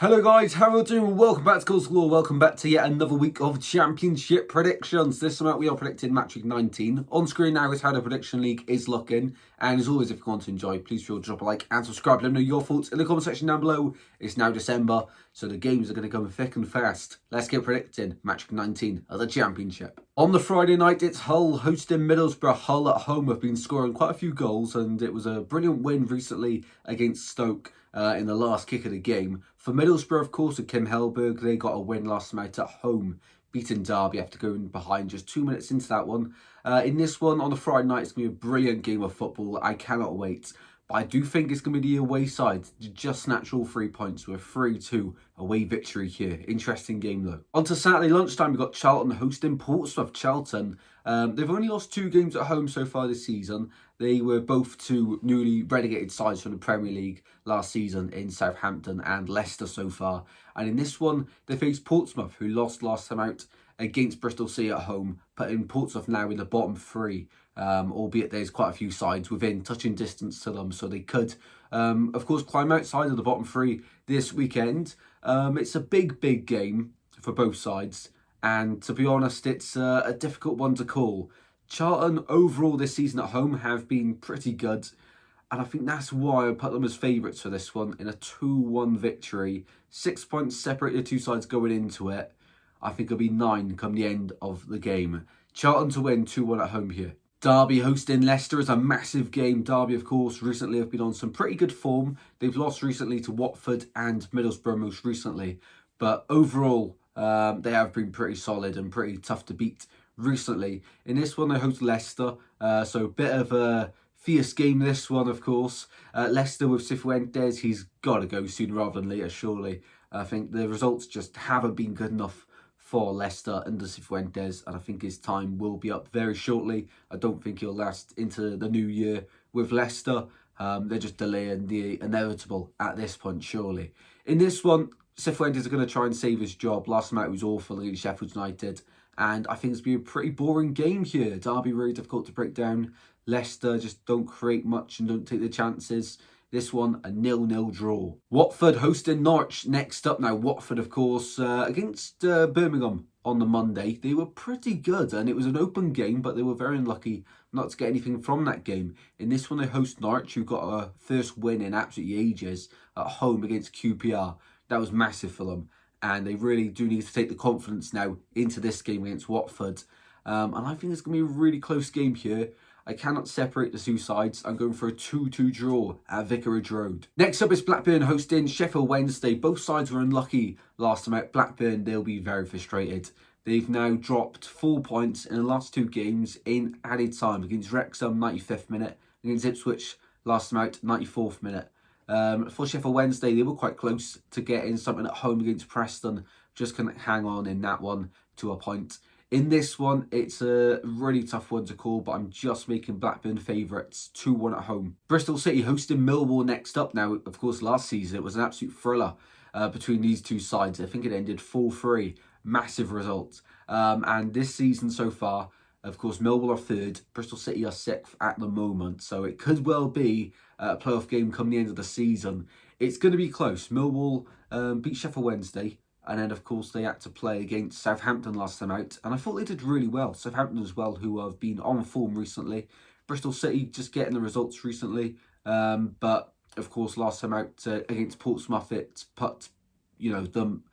Hello guys, how are you doing? Welcome back to Goals Galore. Welcome back to yet another week of Championship predictions. This time out we are predicting match week 19. On screen now is how the prediction league is looking. And as always, if you want to enjoy, please feel free to drop a like and subscribe. Let me know your thoughts in the comment section down below. It's now December, so the games are going to come thick and fast. Let's get predicting match week 19 of the Championship. On the Friday night, it's Hull hosting Middlesbrough. Hull at home have been scoring quite a few goals, and it was a brilliant win recently against Stoke in the last kick of the game. For Middlesbrough, of course, with Kim Hellberg, they got a win last night at home, beating Derby after going behind just 2 minutes into that one. In this one, on the Friday night, it's going to be a brilliant game of football. I cannot wait. But I do think it's going to be the away side to just snatch all 3 points with a 3-2 away victory here. Interesting game though. On to Saturday lunchtime, we've got CHARLTON hosting PORTSMOUTH. CHARLTON, they've only lost 2 games at home so far this season. They were both to newly relegated sides from the Premier League last season in Southampton and Leicester so far. And in this one, they faced Portsmouth, who lost last time out against Bristol City at home, putting Portsmouth now in the bottom 3. Albeit there's quite a few sides within touching distance to them, so they could, of course, climb outside of the bottom 3 this weekend. It's a big game for both sides, and to be honest, it's a difficult one to call. Charlton overall this season at home have been pretty good, and I think that's why I put them as favourites for this one in a 2-1 victory. 6 points separate the two sides going into it. I think it'll be 9 come the end of the game. Charlton to win 2-1 at home here. Derby hosting Leicester is a massive game. Derby, of course, recently have been on some pretty good form. They've lost recently to Watford and Middlesbrough most recently. But overall, they have been pretty solid and pretty tough to beat recently. In this one, they host Leicester. So a bit of a fierce game, this one, of course. Leicester with Cifuentes, he's got to go sooner rather than later, surely. I think the results just haven't been good enough for Leicester under Cifuentes, and I think his time will be up very shortly. I don't think he'll last into the new year with Leicester. They're just delaying the inevitable at this point, surely. In this one, Cifuentes are going to try and save his job. Last night was awful against Sheffield United, and I think it's been a pretty boring game here. Derby really difficult to break down. Leicester just don't create much and don't take the chances. This one, a 0-0 draw. Watford hosting Norwich next up now. Watford, of course, against Birmingham on the Monday. They were pretty good, and it was an open game, but they were very unlucky not to get anything from that game. In this one, they host Norwich, who got a first win in absolutely ages at home against QPR. That was massive for them, and they really do need to take the confidence now into this game against Watford. And I think it's going to be a really close game here. I cannot separate the two sides. I'm going for a 2-2 draw at Vicarage Road. Next up is Blackburn hosting Sheffield Wednesday. Both sides were unlucky last time out. Blackburn, they'll be very frustrated. They've now dropped 4 points in the last 2 games in added time. Against Wrexham, 95th minute. Against Ipswich, last time out, 94th minute. For Sheffield Wednesday, they were quite close to getting something at home against Preston. Just couldn't hang on in that one to a point. In this one, it's a really tough one to call, but I'm just making Blackburn favourites 2-1 at home. Bristol City hosting Millwall next up now. Of course, last season it was an absolute thriller between these two sides. I think it ended 4-3. Massive result. And this season so far, of course, Millwall are 3rd. Bristol City are 6th at the moment. So it could well be a playoff game come the end of the season. It's going to be close. Millwall beat Sheffield Wednesday. And then, of course, they had to play against Southampton last time out. And I thought they did really well. Southampton as well, who have been on form recently. Bristol City just getting the results recently. But, of course, last time out against Portsmouth, it put, them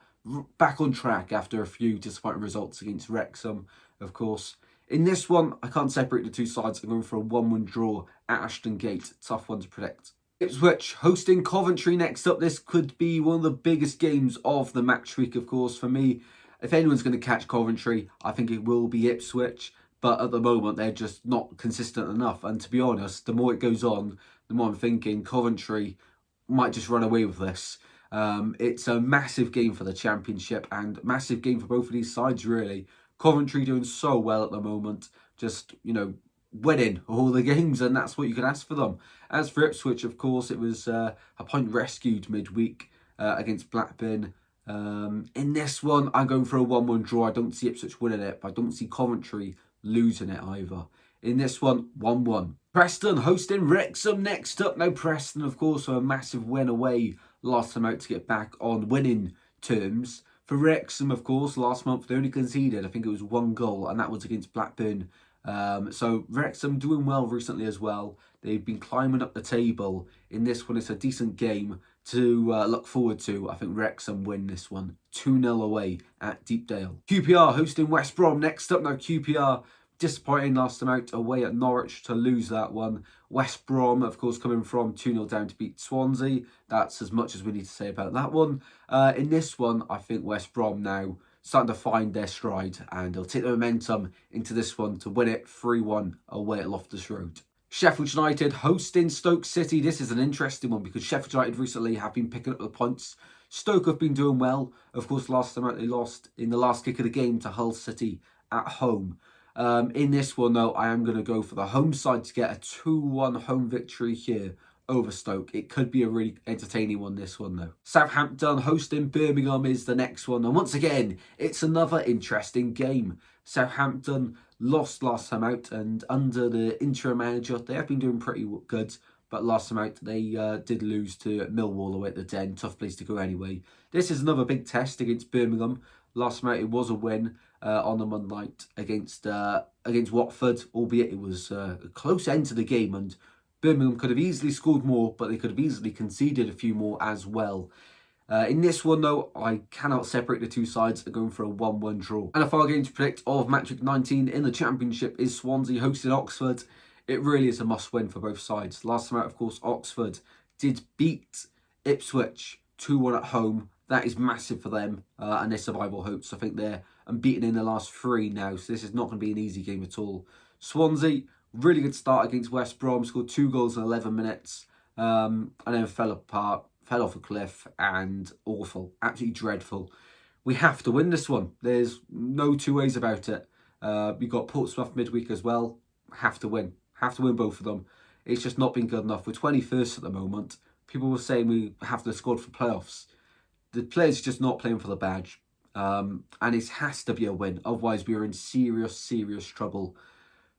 back on track after a few disappointing results against Wrexham, of course. In this one, I can't separate the two sides. I'm going for a 1-1 draw at Ashton Gate. Tough one to predict. IPSWICH hosting Coventry next up. This could be one of the biggest games of the match week, of course. For me, if anyone's going to catch Coventry, I think it will be IPSWICH. But at the moment, they're just not consistent enough. And to be honest, the more it goes on, the more I'm thinking Coventry might just run away with this. It's a massive game for the Championship and massive game for both of these sides, really. Coventry doing so well at the moment. Just, winning all the games, and that's what you can ask for them. As for Ipswich, of course, it was a point rescued midweek against Blackburn. In this one, I'm going for a 1-1 draw. I don't see Ipswich winning it, but I don't see Coventry losing it either. In this one, 1-1. Preston hosting Wrexham next up. Now, Preston, of course, are a massive win away last time out to get back on winning terms. For Wrexham, of course, last month they only conceded, I think it was 1 goal, and that was against Blackburn. So Wrexham doing well recently as well. They've been climbing up the table. In this one, it's a decent game to look forward to. I think Wrexham win this one 2-0 away at Deepdale. QPR hosting West Brom next up. Now QPR disappointing last time out away at Norwich to lose that one. West Brom, of course, coming from 2-0 down to beat Swansea. That's as much as we need to say about that one. In this one, I think West Brom now starting to find their stride, and they'll take the momentum into this one to win it 3-1 away at Loftus Road. Sheffield United hosting Stoke City. This is an interesting one because Sheffield United recently have been picking up the points. Stoke have been doing well. Of course, last time out they lost in the last kick of the game to Hull City at home. In this one, though, I am going to go for the home side to get a 2-1 home victory here over Stoke. It could be a really entertaining one, this one, though. Southampton hosting Birmingham is the next one. And once again, it's another interesting game. Southampton lost last time out, and under the interim manager, they have been doing pretty good. But last time out, they did lose to MILLWALL away at the Den. Tough place to go anyway. This is another big test against Birmingham. Last time out, it was a win on the Monday night against Watford, albeit it was a close end to the game, and Birmingham could have easily scored more, but they could have easily conceded a few more as well. In this one, though, I cannot separate the two sides. They're going for a 1-1 draw. And a final game to predict of match week 19 in the Championship is Swansea hosting Oxford. It really is a must-win for both sides. Last time out, of course, Oxford did beat IPSWICH 2-1 at home. That is massive for them and their survival hopes. I think they're unbeaten in the last 3 now, so this is not going to be an easy game at all. Swansea, really good start against West Brom, scored 2 goals in 11 minutes, and then fell apart, fell off a cliff, and awful, absolutely dreadful. We have to win this one. There's no two ways about it. We've got Portsmouth midweek as well. Have to win. Have to win both of them. It's just not been good enough. We're 21st at the moment. People were saying we have the squad for playoffs. The players are just not playing for the badge. And it has to be a win. Otherwise, we are in serious, serious trouble.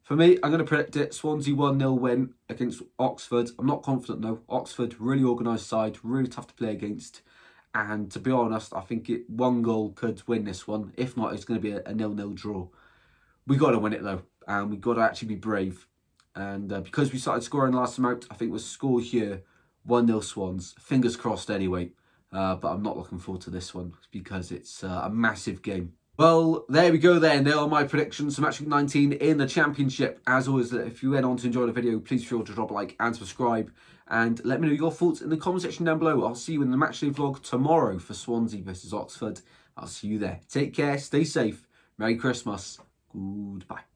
For me, I'm going to predict it. Swansea 1-0 win against Oxford. I'm not confident though. Oxford, really organised side, really tough to play against. And to be honest, I think 1 goal could win this one. If not, it's going to be a 0-0 draw. We got to win it though. And we've got to actually be brave. And because we started scoring last time out, I think we'll score here 1-0 Swans. Fingers crossed anyway. But I'm not looking forward to this one because it's a massive game. Well, there we go then. There are my predictions for match week 19 in the Championship. As always, if you went on to enjoy the video, please feel free to drop a like and subscribe. And let me know your thoughts in the comment section down below. I'll see you in the matchday vlog tomorrow for Swansea versus Oxford. I'll see you there. Take care, stay safe. Merry Christmas. Goodbye.